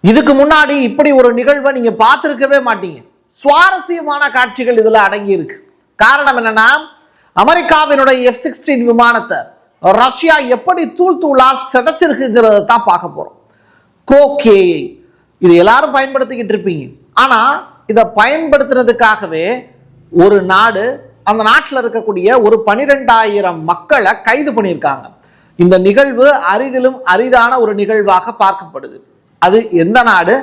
இதுக்கு முன்னாடி இப்படி ஒரு நிகழ்வை நீங்க பார்த்திருக்கவே மாட்டீங்க. சுவாரஸ்யமான காட்சிகள் இதுல அடங்கி இருக்கு. காரணம் என்னன்னா, அமெரிக்காவினுடைய F-16 விமானத்தை ரஷ்யா எப்படி தூள் தூளா சிதைச்சிருக்குங்கிறத தான் பார்க்க போறோம். கோகே இது எல்லாரும் பயன்படுத்திக்கிட்டு இருப்பீங்க. ஆனா இதை பயன்படுத்துறதுக்காகவே ஒரு நாடு, அந்த நாட்டில் இருக்கக்கூடிய ஒரு 12,000 மக்களை கைது பண்ணியிருக்காங்க. இந்த நிகழ்வு அரிதிலும் அரிதான ஒரு நிகழ்வாக பார்க்கப்படுது. அது எந்த நாடு,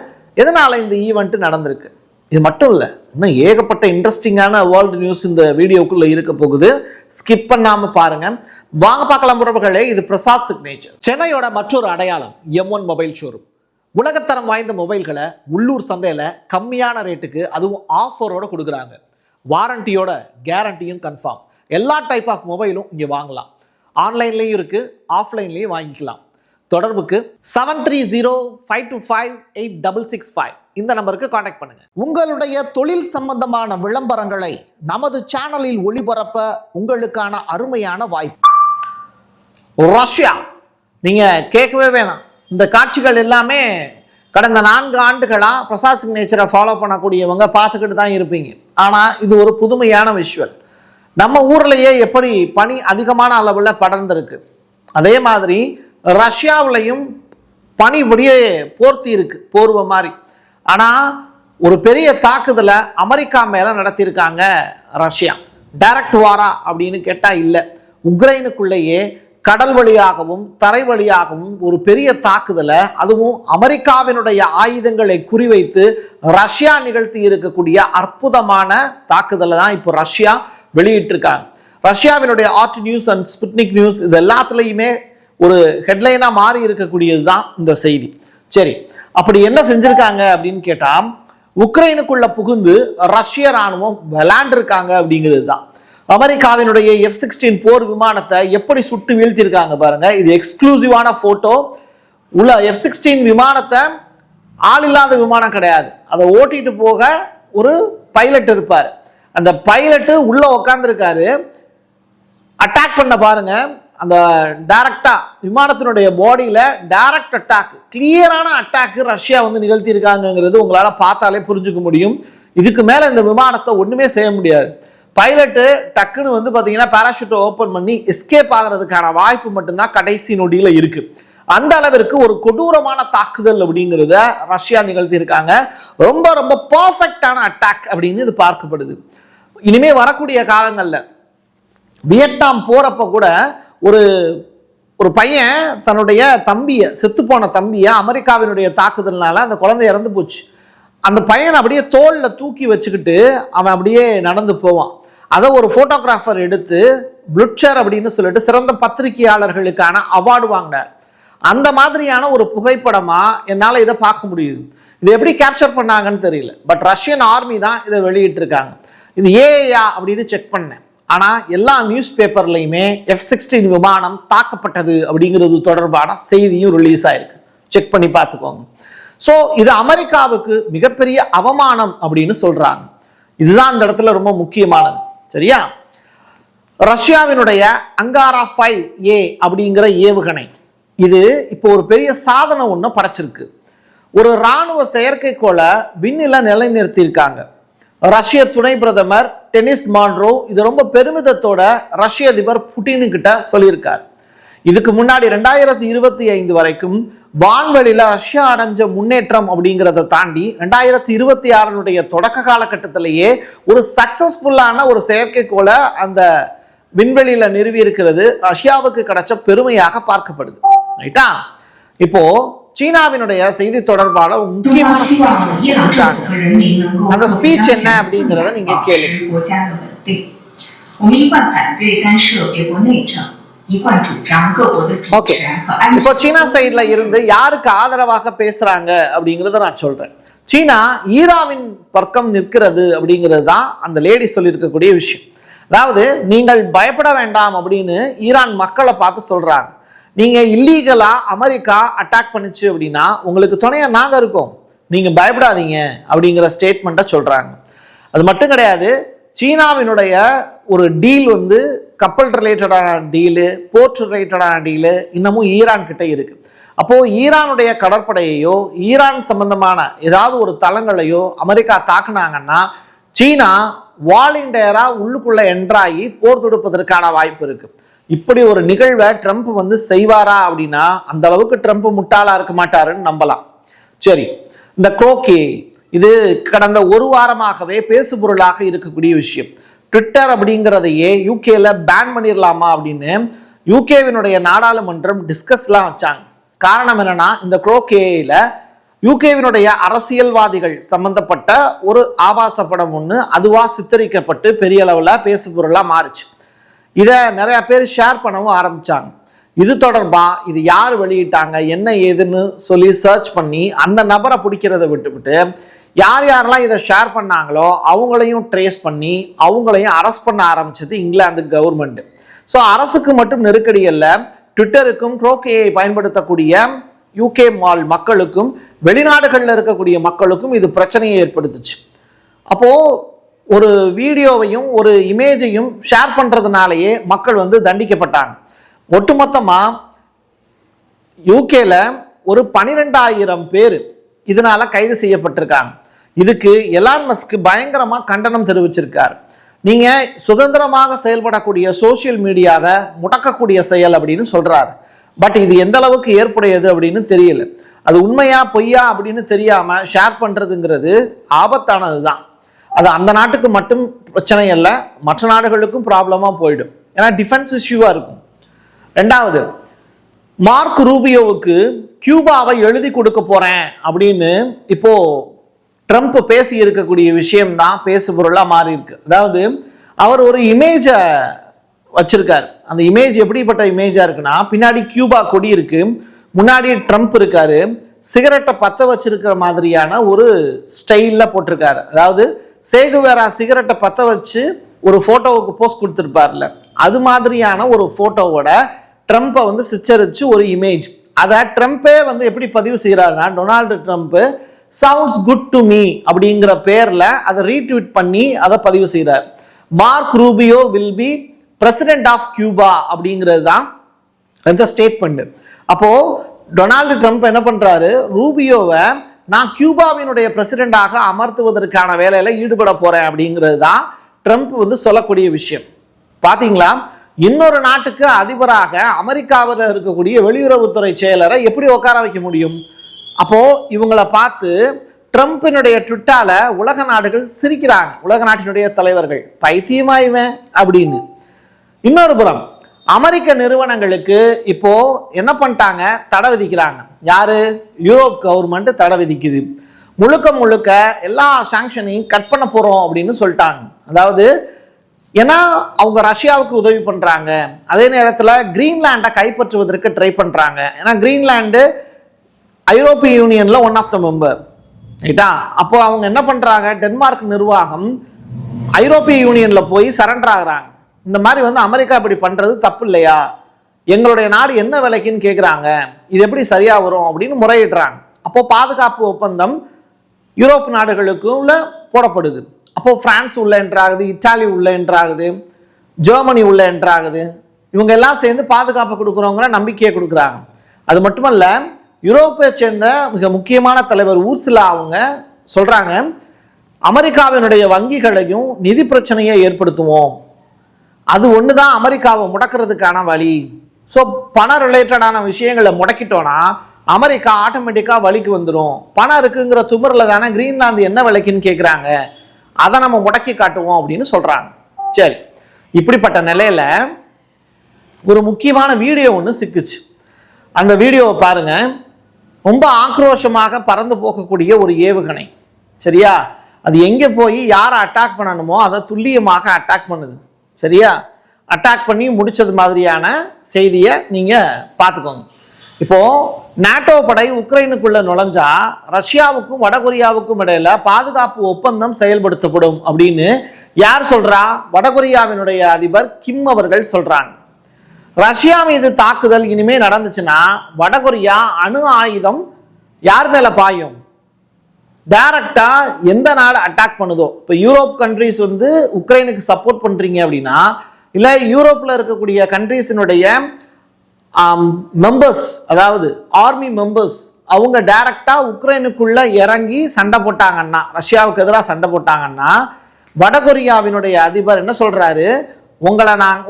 எதனால இந்த ஈவெண்ட் நடந்திருக்கு? இது மட்டும் இல்லை, இன்னும் ஏகப்பட்ட இன்ட்ரெஸ்டிங்கான வேர்ல்டு நியூஸ் இந்த வீடியோக்குள்ள இருக்க போகுது. ஸ்கிப் பண்ணாம பாருங்க. வாங்க பார்க்கலாம் உறவுகளே. இது பிரசாத் சிக்னேச்சர். சென்னையோட மற்றொரு அடையாளம் M1 மொபைல் ஷோரூம். உலகத்தரம் வாய்ந்த மொபைல்களை உள்ளூர் சந்தையில் கம்மியான ரேட்டுக்கு, அதுவும் ஆஃபரோட கொடுக்குறாங்க. வாரண்டியோட கேரண்டியும் கன்ஃபார்ம். எல்லா டைப் ஆஃப் மொபைலும் இங்கே வாங்கலாம். ஆன்லைன்லேயும் இருக்குது, ஆஃப்லைன்லேயும் வாங்கிக்கலாம். தொடர்புக்கு 7305258665 இந்த நம்பருக்கு கான்டாக்ட் பண்ணுங்க. உங்களுடைய தொழில் சம்பந்தமான விளம்பரங்களை நமது சேனலில் ஒளிபரப்ப உங்களுக்கான அருமையான வாய்ப்பு. ரஷ்யா நீங்க கேட்கவே வேணாம். இந்த காட்சிகள் எல்லாமே கடந்த 4 ஆண்டுகளா பிரசாத் சிக்னேச்சரை ஃபாலோ பண்ணக்கூடியவங்க பார்த்துக்கிட்டு தான் இருப்பீங்க. ஆனால் இது ஒரு புதுமையான விஷுவல். நம்ம ஊர்லேயே எப்படி பனி அதிகமான அளவில் படர்ந்திருக்கு, அதே மாதிரி ரஷ்யாவிலையும் பனி இப்படியே போர்த்தி இருக்கு, போர்வை மாதிரி. ஆனால் ஒரு பெரிய தாக்குதலை அமெரிக்கா மேலே நடத்தியிருக்காங்க ரஷ்யா. டைரக்ட் வாரா அப்படின்னு கேட்டால் இல்லை. உக்ரைனுக்குள்ளேயே கடல் வழியாகவும் தரை வழியாகவும் ஒரு பெரிய தாக்குதலை, அதுவும் அமெரிக்காவினுடைய ஆயுதங்களை குறிவைத்து ரஷ்யா நிகழ்த்தி இருக்கக்கூடிய அற்புதமான தாக்குதலை தான் இப்போ ரஷ்யா வெளியிட்டிருக்காங்க. ரஷ்யாவினுடைய RT news and Sputnik news இது எல்லாத்துலேயுமே ஒரு ஹெட்லைனா மாறி இருக்கக்கூடியது தான் இந்த செய்தி. சரி, அப்படி என்ன செஞ்சிருக்காங்க அப்படின்னு கேட்டா, உக்ரைனுக்குள்ள புகுந்து ரஷ்ய ராணுவம் விளையாண்டிருக்காங்க அப்படிங்கிறது தான். அமெரிக்காவினுடைய F-16 போர் விமானத்தை எப்படி சுட்டு வீழ்த்திருக்காங்க பாருங்க. இது எக்ஸ்க்ளூசிவான போட்டோ. உள்ள F-16 விமானத்தை ஆள் இல்லாத விமானம் கிடையாது, அதை ஓட்டிட்டு போக ஒரு பைலட் இருப்பார். அந்த பைலட்டு உள்ள உட்காந்துருக்காரு. அட்டாக் பண்ண பாருங்க, அந்த டைரக்டா விமானத்தினுடைய பாடியில டைரக்ட் அட்டாக், கிளியரான அட்டாக் ரஷ்யா வந்து நிகழ்த்தி இருக்காங்கிறது உங்களால பார்த்தாலே புரிஞ்சுக்க முடியும். இதுக்கு மேல இந்த விமானத்தை ஒண்ணுமே செய்ய முடியாது. பைலட்டு டக்குன்னு வந்து பாத்தீங்கன்னா பேராஷூட்டை ஓப்பன் பண்ணி எஸ்கேப் ஆகிறதுக்கான வாய்ப்பு மட்டும்தான் கடைசி நொடியில இருக்கு. அந்த அளவிற்கு ஒரு கொடூரமான தாக்குதல் அப்படிங்கிறத ரஷ்யா நிகழ்த்தி இருக்காங்க. ரொம்ப ரொம்ப பர்ஃபெக்டான அட்டாக் அப்படின்னு இது பார்க்கப்படுது. இனிமே வரக்கூடிய காலங்கள்ல வியட்நாம் போறப்ப கூட ஒரு பையன் தன்னுடைய தம்பியை, செத்துப்போன தம்பியை அமெரிக்காவினுடைய தாக்குதல்னால அந்த குழந்தை இறந்து போச்சு. அந்த பையனை அப்படியே தோல்ல தூக்கி வச்சுக்கிட்டு அவன் அப்படியே நடந்து போவான். அதை ஒரு போட்டோகிராஃபர் எடுத்து புலிட்சர் அப்படின்னு சொல்லிட்டு சிறந்த பத்திரிகையாளர்களுக்கான அவார்டு வாங்கினார். அந்த மாதிரியான ஒரு புகைப்படமா என்னால் இதை பார்க்க முடியுது. இது எப்படி கேப்சர் பண்ணாங்கன்னு தெரியல, பட் ரஷ்யன் ஆர்மி தான் இதை வெளியிட்டு இருக்காங்க. இது ஏஐயா அப்படின்னு செக் பண்ணேன். ஆனால் எல்லா நியூஸ் பேப்பர்லையுமே F-16 விமானம் தாக்கப்பட்டது அப்படிங்கிறது தொடர்பான செய்தியும் ரிலீஸ் ஆயிருக்கு. செக் பண்ணி பார்த்துக்கோங்க. ஸோ இது அமெரிக்காவுக்கு மிகப்பெரிய அவமானம் அப்படின்னு சொல்றாங்க. இதுதான் இந்த இடத்துல ரொம்ப முக்கியமானது. சரியா? ரஷ்யாவினுடைய அங்காரா 5A அப்படிங்கிற ஏவுகணை இது இப்போ ஒரு பெரிய சாதனை ஒன்று படைச்சிருக்கு. ஒரு இராணுவ செயற்கைக்கோளை விண்ணில நிலைநிறுத்தியிருக்காங்க. ரஷ்ய துணை பிரதமர் டெனிஸ் மான்ட்ரோ இது ரொம்ப பெருமிதத்தோட ரஷ்ய அதிபர் புட்டின் கிட்ட சொல்லியிருக்கார். இதுக்கு முன்னாடி 2025 வரைக்கும் வான்வெளியில ரஷ்யா அடைஞ்ச முன்னேற்றம் அப்படிங்கிறத தாண்டி 2026 தொடக்க காலகட்டத்திலேயே ஒரு சக்சஸ்ஃபுல்லான ஒரு செயற்கைக்கோளை அந்த விண்வெளியில நிறுவி இருக்கிறது ரஷ்யாவுக்கு கிடைச்ச பெருமையாக பார்க்கப்படுது. ரைட்டா? இப்போ சீனாவினுடைய செய்தி தொடர்பாளர் முக்கியமான அந்த ஸ்பீச் என்ன அப்படிங்கிறத நீங்க கேளுங்க. ஓகே, இப்போ சீனா சைட்ல இருந்து யாருக்கு ஆதரவாக பேசுறாங்க அப்படிங்கறத நான் சொல்றேன். சீனா ஈரானின் பக்கம் நிற்கிறது அப்படிங்கிறது தான் அந்த லேடி சொல்லியிருக்கக்கூடிய விஷயம். அதாவது நீங்கள் பயப்பட வேண்டாம் அப்படின்னு ஈரான் மக்களை பார்த்து சொல்றாங்க. நீங்க இல்லீகலா அமெரிக்கா அட்டாக் பண்ணுச்சு அப்படின்னா உங்களுக்கு துணையா நாங்க இருக்கோம், நீங்க பயப்படாதீங்க அப்படிங்கிற ஸ்டேட்மெண்ட்டை சொல்றாங்க. அது மட்டும் கிடையாது, சீனாவினுடைய ஒரு டீல் வந்து கப்பல் ரிலேட்டடான டீலு, போர்ட் ரிலேட்டடான டீலு இன்னமும் ஈரான் கிட்ட இருக்கு. அப்போ ஈரானுடைய கடற்படையையோ ஈரான் சம்பந்தமான ஏதாவது ஒரு தளங்களையோ அமெரிக்கா தாக்குனாங்கன்னா சீனா வாலண்டியரா உள்ளுக்குள்ள என்ட்ராகி போர் தொடுப்பதற்கான வாய்ப்பு இருக்கு. இப்படி ஒரு நிகழ்வை ட்ரம்ப் வந்து செய்வாரா அப்படின்னா அந்த அளவுக்கு ட்ரம்ப் முட்டாளா இருக்க மாட்டாருன்னு நம்பலாம். சரி, இந்த குரோக்கே இது கடந்த ஒரு வாரமாகவே பேசுபொருளாக இருக்கக்கூடிய விஷயம். ட்விட்டர் அப்படிங்கிறதையே யூகேல பேன் பண்ணிடலாமா அப்படின்னு யூகேவினுடைய நாடாளுமன்றம் டிஸ்கஸ்லாம் வச்சாங்க. காரணம் என்னன்னா, இந்த குரோக்கேல யூகேவினுடைய அரசியல்வாதிகள் சம்பந்தப்பட்ட ஒரு ஆபாச படம் ஒன்று அதுவா சித்தரிக்கப்பட்டு பெரிய அளவில் பேசுபொருளா மாறுச்சு. இதை நிறைய பேர் ஷேர் பண்ணவும் ஆரம்பிச்சாங்க. இது தொடர்பா இது யார் வெளியிட்டாங்க என்ன ஏதுன்னு சொல்லி சர்ச் பண்ணி அந்த நபரை பிடிக்கிறத விட்டுவிட்டு யார் யாரெல்லாம் இதை ஷேர் பண்ணாங்களோ அவங்களையும் ட்ரேஸ் பண்ணி அவங்களையும் அரெஸ்ட் பண்ண ஆரம்பிச்சது இங்கிலாந்து கவர்மெண்ட். ஸோ அரசுக்கு மட்டும் நெருக்கடி அல்ல, ட்விட்டருக்கும் குரோக்கேயை பயன்படுத்தக்கூடிய யூகே மால் மக்களுக்கும் வெளிநாடுகளில் இருக்கக்கூடிய மக்களுக்கும் இது பிரச்சனையை ஏற்படுத்துச்சு. அப்போ ஒரு வீடியோவையும் ஒரு இமேஜையும் ஷேர் பண்றதுனாலேயே மக்கள் வந்து தண்டிக்கப்பட்டாங்க. ஒட்டுமொத்தமா யூகேல ஒரு 12,000 பேர் இதனால கைது செய்யப்பட்டிருக்காங்க. இதுக்கு எலான் மஸ்க் பயங்கரமா கண்டனம் தெரிவிச்சிருக்காரு. நீங்க சுதந்திரமாக செயல்படக்கூடிய சோசியல் மீடியாவை முடக்கக்கூடிய செயல் அப்படின்னு சொல்றாரு. பட் இது எந்த அளவுக்கு ஏற்புடையது அப்படின்னு தெரியல. அது உண்மையா பொய்யா அப்படின்னு தெரியாம ஷேர் பண்றதுங்கிறது ஆபத்தானது தான். அது அந்த நாட்டுக்கு மட்டும் பிரச்சனை இல்லை, மற்ற நாடுகளுக்கும் ப்ராப்ளமா போயிடும். ஏன்னா டிஃபென்ஸ் இஷ்யூவா இருக்கும். ரெண்டாவது, மார்க் ரூபியோவுக்கு கியூபாவை எழுதி கொடுக்க போறேன் அப்படின்னு இப்போ ட்ரம்ப் பேசி இருக்கக்கூடிய விஷயம் தான் பேசுபொருளா மாறி இருக்கு. அதாவது அவர் ஒரு இமேஜை வச்சிருக்காரு. அந்த இமேஜ் எப்படிப்பட்ட இமேஜா இருக்குன்னா, பின்னாடி கியூபா கொடி இருக்கு, முன்னாடி ட்ரம்ப் இருக்காரு, சிகரெட்டை பத்த வச்சிருக்கிற மாதிரியான ஒரு ஸ்டைல்ல போட்டிருக்காரு. அதாவது சேகுவேரா சிகரெட்டை பத்த வச்சு ஒரு போட்டோவுக்கு போஸ்ட் கொடுத்துருப்பார்ல, அது மாதிரியான ஒரு போட்டோவோட ட்ரம்ப்பை வந்து சித்தரிச்சு ஒரு இமேஜ். அதை ட்ரம்ப்பே வந்து எப்படி பதிவு செய்யறாருன்னா, Donald Trump sounds good to me அப்படிங்கிற பேர்ல அதை ரீட்வீட் பண்ணி அதை பதிவு செய்யறார். Mark Rubio will be president of Cuba அப்படிங்கிறது தான் அந்த ஸ்டேட்மெண்ட். அப்போ டொனால்டு ட்ரம்ப் என்ன பண்றாரு, ரூபியோவை நான் கியூபாவினுடைய பிரசிடென்டாக அமர்த்துவதற்கான வேலையில ஈடுபட போறேன் அப்படிங்கிறது தான் ட்ரம்ப் வந்து சொல்லக்கூடிய விஷயம். பாத்தீங்களா, இன்னொரு நாட்டுக்கு அதிபராக அமெரிக்காவில் இருக்கக்கூடிய வெளியுறவுத்துறை செயலரை எப்படி உட்கார வைக்க முடியும்? அப்போ இவங்களை பார்த்து ட்ரம்பினுடைய ட்விட்டால உலக நாடுகள் சிரிக்கிறாங்க. உலக நாட்டினுடைய தலைவர்கள் பைத்தியமாய்வன் அப்படின்னு. இன்னொரு புறம் அமெரிக்க நிறுவனங்களுக்கு இப்போ என்ன பண்ணிட்டாங்க, தடை விதிக்கிறாங்க. யாரு? யூரோப் கவர்மெண்ட் தடை விதிக்குது. முழுக்க முழுக்க எல்லா சாங்ஷனையும் கட் பண்ண போறோம் அப்படின்னு சொல்லிட்டாங்க. அதாவது ஏன்னா அவங்க ரஷ்யாவுக்கு உதவி பண்றாங்க, அதே நேரத்தில் கிரீன்லாண்டை கைப்பற்றுவதற்கு ட்ரை பண்றாங்க. ஏன்னா கிரீன்லாண்டு ஐரோப்பிய யூனியன்ல ஒன் ஆஃப் த மெம்பர், ரைட்டா? அப்போ அவங்க என்ன பண்றாங்க, டென்மார்க் நிர்வாகம் ஐரோப்பிய யூனியன்ல போய் சரண்டர் ஆகுறாங்க. இந்த மாதிரி வந்து அமெரிக்கா இப்படி பண்றது தப்பு இல்லையா, எங்களுடைய நாடு என்ன விலைக்குன்னு கேட்குறாங்க, இது எப்படி சரியா வரும் அப்படின்னு முறையிடுறாங்க. அப்போ பாதுகாப்பு ஒப்பந்தம் யூரோப் நாடுகளுக்குள்ள போடப்படுது. அப்போ பிரான்ஸ் உள்ள என்ட்ராகுது, இத்தாலி உள்ள என்ட்ராகுது, ஜெர்மனி உள்ள என்ட்ராகுது. இவங்க எல்லாம் சேர்ந்து பாதுகாப்பு கொடுக்குறவங்கிற நம்பிக்கையை கொடுக்குறாங்க. அது மட்டுமல்ல, யூரோப்பை சேர்ந்த மிக முக்கியமான தலைவர் ஊர்சுலா அவங்க சொல்றாங்க, அமெரிக்காவினுடைய வங்கிகளையும் நிதி பிரச்சனையை ஏற்படுத்துவோம், அது ஒண்ணுதான் அமெரிக்காவை முடக்கிறதுக்கான வழி. ஸோ பண ரிலேட்டடான விஷயங்களை முடக்கிட்டோம்னா அமெரிக்கா ஆட்டோமேட்டிக்கா வழிக்கு வந்துடும். பணம் இருக்குங்கிற துமரில் தானே கிரீன்லாந்து என்ன விலைக்குன்னு கேட்குறாங்க, அதை நம்ம முடக்கி காட்டுவோம் அப்படின்னு சொல்றாங்க. சரி, இப்படிப்பட்ட நிலையில ஒரு முக்கியமான வீடியோ ஒன்று சிக்குச்சு. அந்த வீடியோவை பாருங்க. ரொம்ப ஆக்ரோஷமாக பறந்து போகக்கூடிய ஒரு ஏவுகணை, சரியா? அது எங்கே போய் யாரை அட்டாக் பண்ணணுமோ அதை துல்லியமாக அட்டாக் பண்ணுது, சரியா? அட்டாக் பண்ணி முடிச்சது மாதிரியான செய்தியை நீங்க பார்த்துக்கோங்க. இப்போ நாட்டோ படை உக்ரைனுக்குள்ள நுழைஞ்சா ரஷ்யாவுக்கும் வடகொரியாவுக்கும் இடையில பாதுகாப்பு ஒப்பந்தம் செயல்படுத்தப்படும் அப்படின்னு யார் சொல்றா? வடகொரியாவினுடைய அதிபர் கிம் அவர்கள் சொல்றாங்க. ரஷ்யா மீது தாக்குதல் இனிமே நடந்துச்சுன்னா வடகொரியா அணு ஆயுதம் யார் மேல பாயும்? டைரக்டா எந்த நாடு அட்டாக் பண்ணுதோ, இப்போ யூரோப் கண்ட்ரிஸ் வந்து உக்ரைனுக்கு சப்போர்ட் பண்றீங்க அப்படின்னா, இல்ல யூரோப்ல இருக்கக்கூடிய கண்ட்ரிஸினுடைய மெம்பர்ஸ், அதாவது ஆர்மி மெம்பர்ஸ், அவங்க டைரக்டா உக்ரைனுக்குள்ள இறங்கி சண்டை போட்டாங்கன்னா, ரஷ்யாவுக்கு எதிராக சண்டை போட்டாங்கன்னா, வடகொரியாவினுடைய அதிபர் என்ன சொல்றாரு,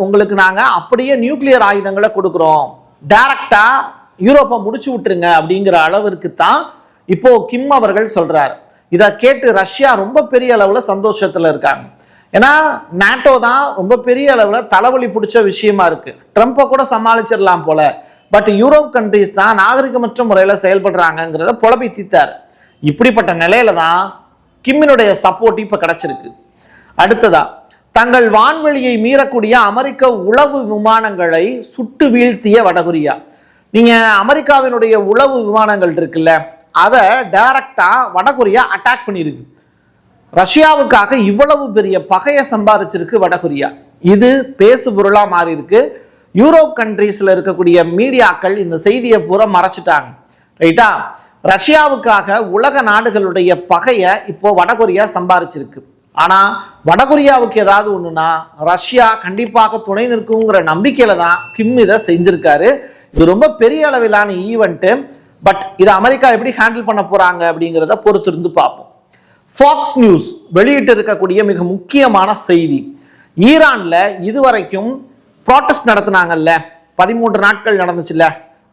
உங்களுக்கு நாங்க அப்படியே நியூக்ளியர் ஆயுதங்களை கொடுக்குறோம், டைரக்டா யூரோப்பை முடிச்சு விட்டுருங்க அப்படிங்கிற அளவிற்கு தான் இப்போ கிம் அவர்கள் சொல்றாரு. இதை கேட்டு ரஷ்யா ரொம்ப பெரிய அளவுல சந்தோஷத்துல இருக்காங்க. ஏன்னா நாட்டோ தான் ரொம்ப பெரிய அளவுல தலைவலி பிடிச்ச விஷயமா இருக்கு. ட்ரம்ப்பை கூட சமாளிச்சிடலாம் போல, பட் யூரோப் கண்ட்ரீஸ் தான் நாகரிகமற்ற முறையில செயல்படுறாங்கிறத புலப்பி தீத்தார். இப்படிப்பட்ட நிலையில தான் கிம்மினுடைய சப்போர்ட் இப்ப கிடைச்சிருக்கு. அடுத்ததா, தங்கள் வான்வெளியை மீறக்கூடிய அமெரிக்க உளவு விமானங்களை சுட்டு வீழ்த்திய வடகொரியா. நீங்க அமெரிக்காவினுடைய உளவு விமானங்கள் இருக்குல்ல, அதை டைரக்டா வடகொரியா அட்டாக் பண்ணியிருக்கு. ரஷ்யாவுக்காக இவ்வளவு பெரிய பகையை சம்பாதிச்சிருக்கு வடகொரியா. இது பேசு பொருளா மாறி இருக்கு. யூரோப் கண்ட்ரீஸ்ல இருக்கக்கூடிய மீடியாக்கள் இந்த செய்தியை பூரா மறைச்சிட்டாங்க. ரைட்டா? ரஷ்யாவுக்காக உலக நாடுகளுடைய பகையை இப்போ வடகொரியா சம்பாதிச்சிருக்கு. ஆனா வடகொரியாவுக்கு ஏதாவது ஒண்ணுன்னா ரஷ்யா கண்டிப்பாக துணை நிற்குங்கிற நம்பிக்கையில தான் கிம் இதை செஞ்சிருக்காரு. இது ரொம்ப பெரிய அளவிலான ஈவெண்ட். பட் இதை அமெரிக்கா எப்படி ஹேண்டில் பண்ண போறாங்க அப்படிங்கிறத பொறுத்திருந்து பார்ப்போம். ஃபாக்ஸ் நியூஸ் வெளியிட்டு இருக்கக்கூடிய மிக முக்கியமான செய்தி, ஈரான்ல இதுவரைக்கும் ப்ராட்டஸ்ட் நடத்தினாங்கல்ல, 13 நாட்கள் நடந்துச்சுல்ல,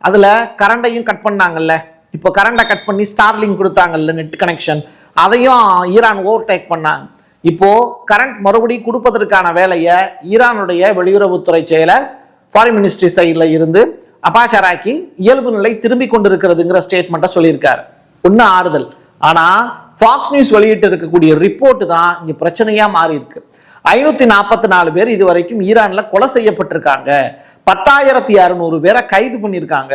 அதுல கரண்டையும் கட் பண்ணாங்கல்ல, இப்போ கரண்டை கட் பண்ணி ஸ்டார்லிங் கொடுத்தாங்கல்ல நெட் கனெக்ஷன், அதையும் ஈரான் ஓவர்டேக் பண்ணாங்க. இப்போ கரண்ட் மறுபடியும் கொடுப்பதற்கான வேலையை ஈரானுடைய வெளியுறவுத்துறை செயலர் ஃபாரின் மினிஸ்ட்ரி சைடில் இருந்து அபாச்சராக்கி இயல்பு நிலை திரும்பி கொண்டிருக்கிறதுங்கிற ஸ்டேட்மெண்ட்டை சொல்லியிருக்காரு. ஒன்று ஆறுதல். ஆனா ஃபாக்ஸ் நியூஸ் வெளியிட்டு இருக்கக்கூடிய ரிப்போர்ட் தான் இங்க பிரச்சனையா மாறி இருக்கு. 544 பேர் இதுவரைக்கும் ஈரான்ல கொலை செய்யப்பட்டிருக்காங்க. 10,600 பேரை கைது பண்ணியிருக்காங்க.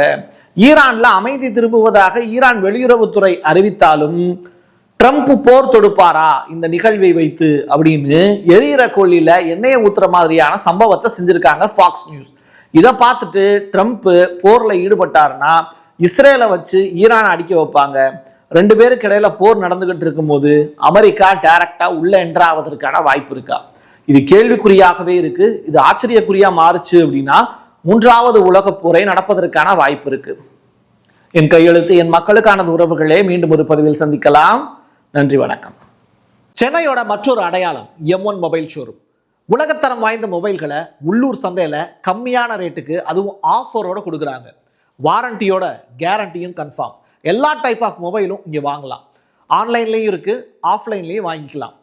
ஈரான்ல அமைதி திரும்புவதாக ஈரான் வெளியுறவுத்துறை அறிவித்தாலும் ட்ரம்ப் போர் தொடுப்பாரா இந்த நிகழ்வை வைத்து அப்படின்னு எரியிற கோழியில எண்ணெயை ஊத்துற மாதிரியான சம்பவத்தை செஞ்சிருக்காங்க ஃபாக்ஸ் நியூஸ். இதை பார்த்துட்டு ட்ரம்ப் போர்ல ஈடுபட்டாருன்னா இஸ்ரேலை வச்சு ஈரானை அடிக்க வைப்பாங்க. 2 பேருக்கு இடையில போர் நடந்துகிட்டு இருக்கும்போது அமெரிக்கா டைரக்டா உள்ள என்ட்ராவதற்கான வாய்ப்பு இருக்கா? இது கேள்விக்குறியாகவே இருக்கு. இது ஆச்சரியக்குறியா மாறுச்சு அப்படின்னா 3வது உலக போரை நடப்பதற்கான வாய்ப்பு இருக்கு. என் கையெழுத்து என் மக்களுக்கானது உறவுகளே. மீண்டும் ஒரு பதிவில் சந்திக்கலாம். நன்றி, வணக்கம். சென்னையோட மற்றொரு அடையாளம் M1 மொபைல் ஷோரூம். உலகத்தரம் வாய்ந்த மொபைல்களை உள்ளூர் சந்தையில கம்மியான ரேட்டுக்கு, அதுவும் ஆஃபரோட கொடுக்குறாங்க. வாரண்டியோட கேரண்டியும் கன்ஃபார்ம். எல்லா டைப் ஆஃப் மொபைலும் இங்கே வாங்கலாம். ஆன்லைன்லேயும் இருக்கு, ஆஃப்லைன்லேயும் வாங்கிக்கலாம்.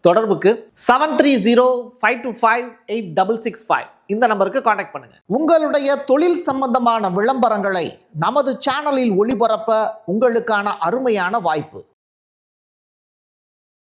தொடர்புக்கு 7305258665 இந்த நம்பருக்கு கான்டாக்ட் பண்ணுங்க. உங்களுடைய தொழில் சம்பந்தமான விளம்பரங்களை நமது சேனலில் ஒளிபரப்ப உங்களுக்கான அருமையான வாய்ப்பு.